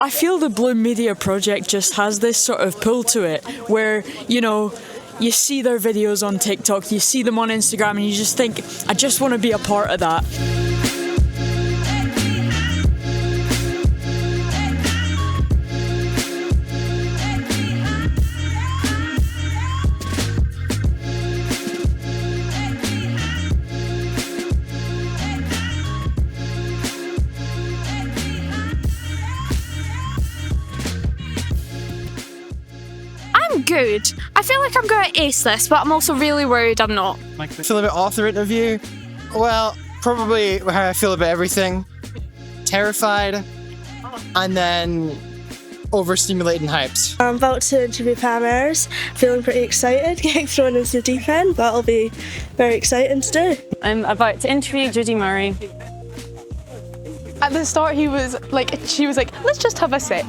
I feel the Bloom Media project just has this sort of pull to it where, you see their videos on TikTok, you see them on Instagram, and you just think, I just want to be a part of that. I'm good. I feel like I'm going to ace this, but I'm also really worried I'm not. I feel about author interview. Well, probably how I feel about everything. Terrified, and then overstimulated and hyped. I'm about to interview Pam Ayres. Feeling pretty excited, getting thrown into the deep end. That'll be very exciting to do. I'm about to interview Judy Murray. At the start, she was like, let's just have a sit.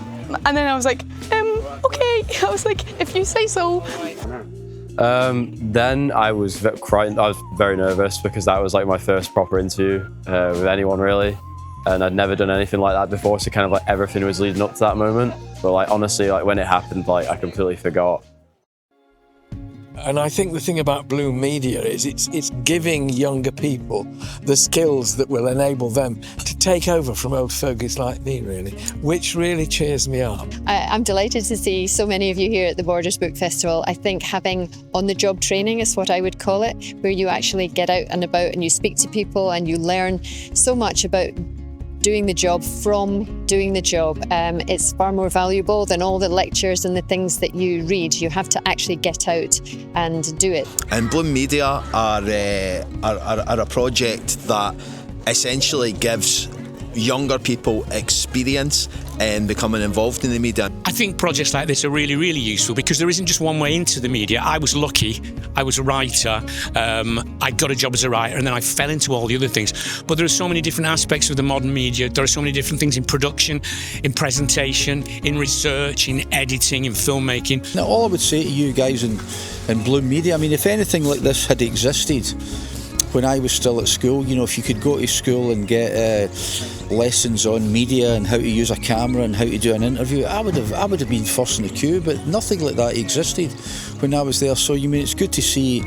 And then I was like, okay. I was like, if you say so. Then I was crying. I was very nervous because that was like my first proper interview with anyone really, and I'd never done anything like that before. So kind of like everything was leading up to that moment. But like honestly, like when it happened, like I completely forgot. And I think the thing about Bloom Media is it's giving younger people the skills that will enable them to take over from old fogies like me, really, which really cheers me up. I'm delighted to see so many of you here at the Borders Book Festival. I think having on-the-job training is what I would call it, where you actually get out and about and you speak to people and you learn so much about doing the job from doing the job. It's far more valuable than all the lectures and the things that you read. You have to actually get out and do it. And Bloom Media are a project that essentially gives younger people experience in becoming involved in the media. I think projects like this are really, really useful because there isn't just one way into the media. I was lucky. I was a writer. I got a job as a writer and then I fell into all the other things. But there are so many different aspects of the modern media. There are so many different things in production, in presentation, in research, in editing, in filmmaking. Now, all I would say to you guys in Bloom Media, I mean, if anything like this had existed when I was still at school, if you could go to school and get lessons on media and how to use a camera and how to do an interview, I would have been first in the queue, but nothing like that existed when I was there. So, it's good to see,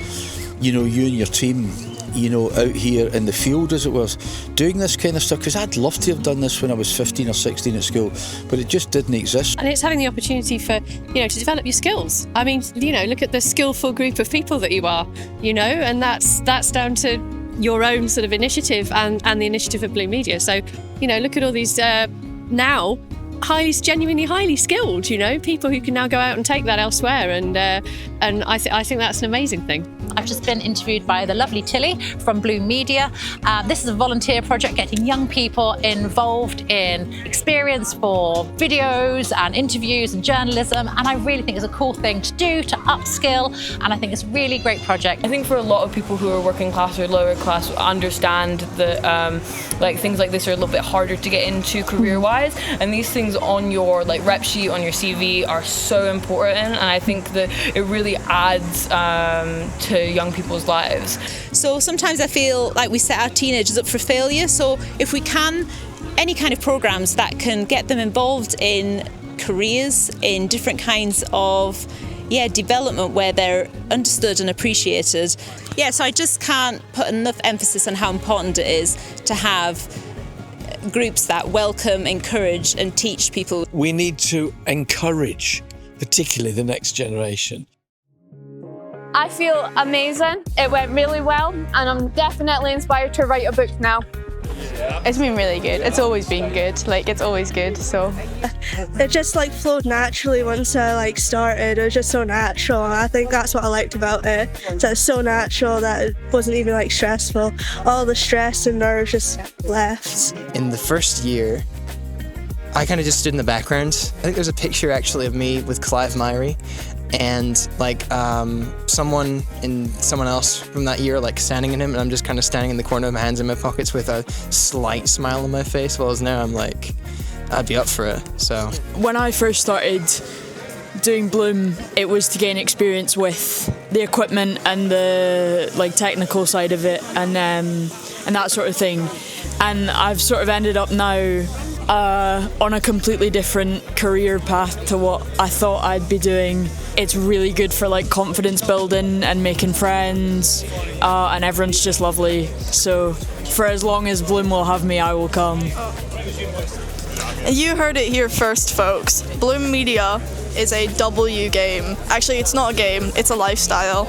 you and your team, out here in the field, as it was, doing this kind of stuff, because I'd love to have done this when I was 15 or 16 at school, but it just didn't exist. And it's having the opportunity for, to develop your skills. I mean, look at the skillful group of people that you are, and that's down to your own sort of initiative and the initiative of Bloom Media. So, look at all these now genuinely highly skilled, people who can now go out and take that elsewhere, and I think that's an amazing thing. I've just been interviewed by the lovely Tilly from Bloom Media. This is a volunteer project getting young people involved in experience for videos and interviews and journalism, and I really think it's a cool thing to do, to upskill, and I think it's a really great project. I think for a lot of people who are working class or lower class understand that things like this are a little bit harder to get into career-wise, and these things on your rep sheet, on your CV are so important, and I think that it really adds to young people's lives. So sometimes I feel like we set our teenagers up for failure, so if we can, any kind of programs that can get them involved in careers, in different kinds of development where they're understood and appreciated. So I just can't put enough emphasis on how important it is to have groups that welcome, encourage and teach people. We need to encourage, particularly the next generation. I feel amazing. It went really well, and I'm definitely inspired to write a book now. It's been really good. It's always been good. It's always good. So it just flowed naturally once I started. It was just so natural. I think that's what I liked about it. So it's so natural that it wasn't even stressful. All the stress and nerves just left. In the first year, I kind of just stood in the background. I think there's a picture actually of me with Clive Myrie and someone else from that year standing in him, and I'm just kind of standing in the corner with my hands in my pockets with a slight smile on my face, whereas now I'm I'd be up for it. So when I first started doing Bloom, it was to gain experience with the equipment and the technical side of it and that sort of thing, and I've sort of ended up now on a completely different career path to what I thought I'd be doing. It's really good for like confidence building and making friends, and everyone's just lovely. So for as long as Bloom will have me, I will come. You heard it here first, folks. Bloom Media is a W game. Actually, it's not a game, it's a lifestyle.